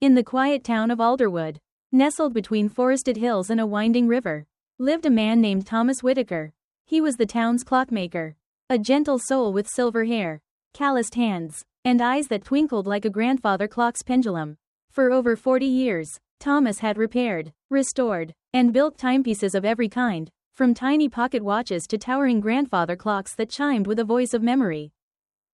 In the quiet town of Alderwood, nestled between forested hills and a winding river, lived a man named Thomas Whitaker. He was the town's clockmaker. A gentle soul with silver hair, calloused hands, and eyes that twinkled like a grandfather clock's pendulum. For over 40 years, Thomas had repaired, restored, and built timepieces of every kind, from tiny pocket watches to towering grandfather clocks that chimed with a voice of memory.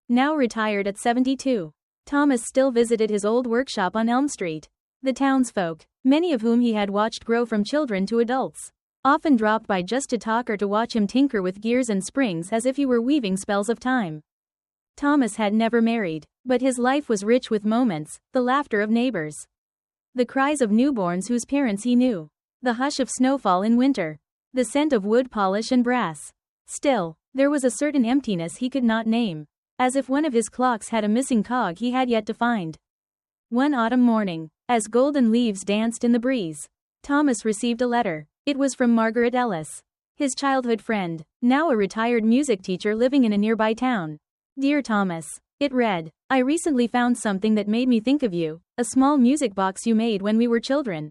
Now retired at 72, Thomas still visited his old workshop on Elm Street. The townsfolk, many of whom he had watched grow from children to adults, often dropped by just to talk or to watch him tinker with gears and springs as if he were weaving spells of time. Thomas had never married, but his life was rich with moments, the laughter of neighbors, the cries of newborns whose parents he knew, the hush of snowfall in winter, the scent of wood polish and brass. Still, there was a certain emptiness he could not name, as if one of his clocks had a missing cog he had yet to find. One autumn morning, as golden leaves danced in the breeze, Thomas received a letter. It was from Margaret Ellis, his childhood friend, now a retired music teacher living in a nearby town. Dear Thomas, it read, I recently found something that made me think of you, a small music box you made when we were children.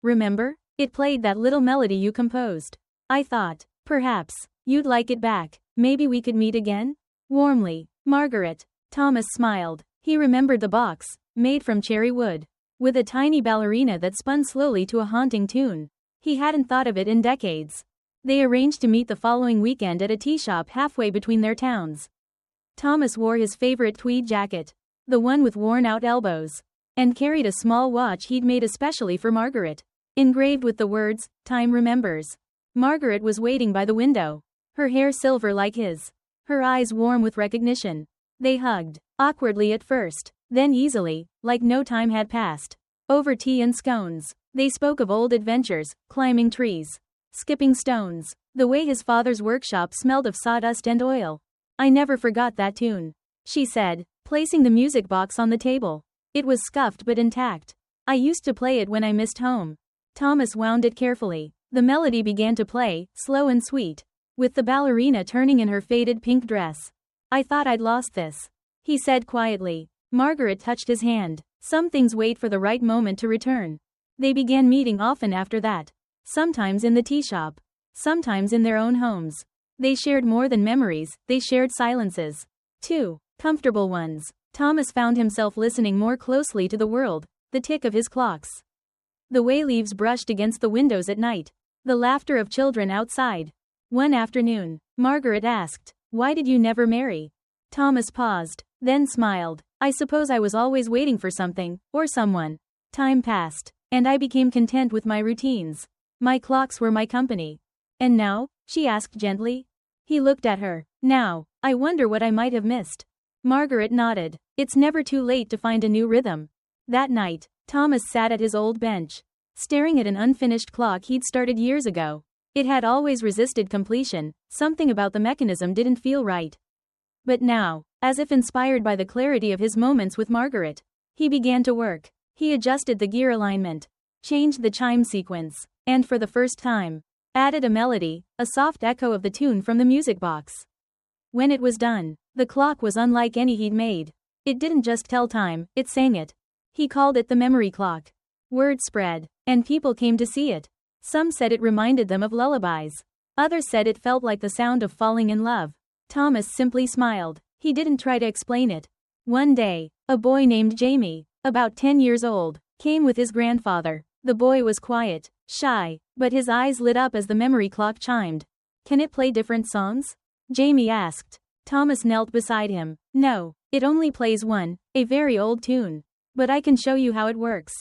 Remember? It played that little melody you composed. I thought, perhaps, you'd like it back. Maybe we could meet again? Warmly, Margaret. Thomas smiled. He remembered the box, made from cherry wood, with a tiny ballerina that spun slowly to a haunting tune. He hadn't thought of it in decades. They arranged to meet the following weekend at a tea shop halfway between their towns. Thomas wore his favorite tweed jacket, the one with worn-out elbows, and carried a small watch he'd made especially for Margaret, engraved with the words, Time Remembers. Margaret was waiting by the window, her hair silver like his, her eyes warm with recognition. They hugged, awkwardly at first, then easily, like no time had passed. Over tea and scones, they spoke of old adventures, climbing trees, skipping stones, the way his father's workshop smelled of sawdust and oil. I never forgot that tune, she said, placing the music box on the table. It was scuffed but intact. I used to play it when I missed home. Thomas wound it carefully. The melody began to play, slow and sweet, with the ballerina turning in her faded pink dress. I thought I'd lost this, he said quietly. Margaret touched his hand. Some things wait for the right moment to return. They began meeting often after that. Sometimes in the tea shop. Sometimes in their own homes. They shared more than memories, they shared silences. Too comfortable ones. Thomas found himself listening more closely to the world, the tick of his clocks, the way leaves brushed against the windows at night, the laughter of children outside. One afternoon, Margaret asked, Why did you never marry? Thomas paused, then smiled. I suppose I was always waiting for something, or someone. Time passed, and I became content with my routines. My clocks were my company. And now? She asked gently. He looked at her. Now, I wonder what I might have missed. Margaret nodded. It's never too late to find a new rhythm. That night, Thomas sat at his old bench, staring at an unfinished clock he'd started years ago. It had always resisted completion, something about the mechanism didn't feel right. But now, as if inspired by the clarity of his moments with Margaret, he began to work. He adjusted the gear alignment, changed the chime sequence, and for the first time, added a melody, a soft echo of the tune from the music box. When it was done, the clock was unlike any he'd made. It didn't just tell time, it sang it. He called it the memory clock. Word spread, and people came to see it. Some said it reminded them of lullabies. Others said it felt like the sound of falling in love. Thomas simply smiled. He didn't try to explain it. One day, a boy named Jamie, about 10 years old, came with his grandfather. The boy was quiet, shy, but his eyes lit up as the memory clock chimed. Can it play different songs? Jamie asked. Thomas knelt beside him. No, it only plays one, a very old tune. But I can show you how it works.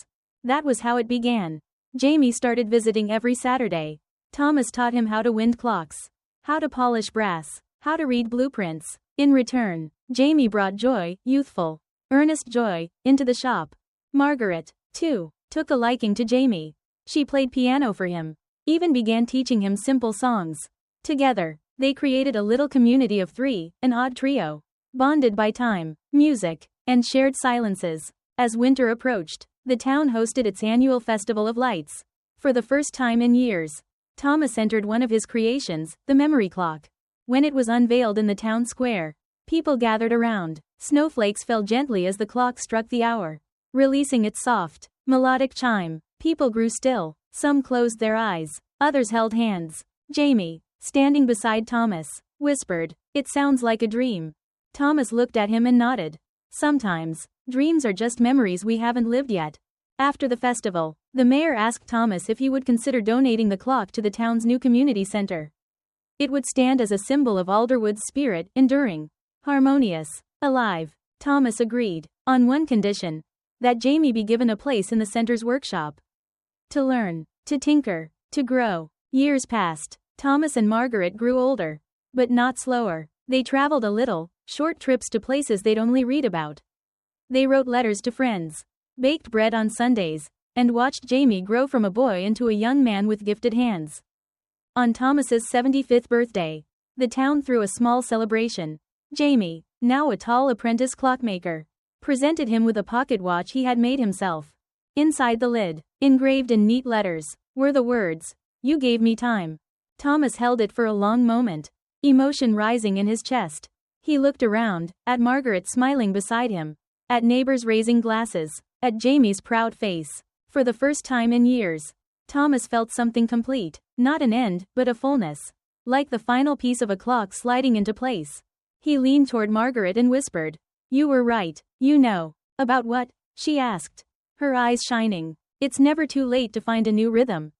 That was how it began. Jamie started visiting every Saturday. Thomas taught him how to wind clocks, how to polish brass, how to read blueprints. In return, Jamie brought joy, youthful, earnest joy, into the shop. Margaret, too, took a liking to Jamie. She played piano for him, even began teaching him simple songs. Together, they created a little community of three, an odd trio, bonded by time, music, and shared silences. As winter approached, the town hosted its annual Festival of Lights. For the first time in years, Thomas entered one of his creations, the memory clock. When it was unveiled in the town square, people gathered around. Snowflakes fell gently as the clock struck the hour, releasing its soft, melodic chime. People grew still. Some closed their eyes. Others held hands. Jamie, standing beside Thomas, whispered, "It sounds like a dream." Thomas looked at him and nodded. "Sometimes, dreams are just memories we haven't lived yet." After the festival, the mayor asked Thomas if he would consider donating the clock to the town's new community center. It would stand as a symbol of Alderwood's spirit, enduring, harmonious, alive. Thomas agreed, on one condition: that Jamie be given a place in the center's workshop. To learn, to tinker, to grow. Years passed. Thomas and Margaret grew older. But not slower. They traveled a little, short trips to places they'd only read about. They wrote letters to friends, baked bread on Sundays, and watched Jamie grow from a boy into a young man with gifted hands. On Thomas's 75th birthday, the town threw a small celebration. Jamie, now a tall apprentice clockmaker, presented him with a pocket watch he had made himself. Inside the lid, engraved in neat letters, were the words, "You gave me time." Thomas held it for a long moment, emotion rising in his chest. He looked around, at Margaret smiling beside him, at neighbors raising glasses, at Jamie's proud face. For the first time in years, Thomas felt something complete, not an end, but a fullness. Like the final piece of a clock sliding into place. He leaned toward Margaret and whispered, "You were right, you know." "About what?" she asked, her eyes shining. "It's never too late to find a new rhythm."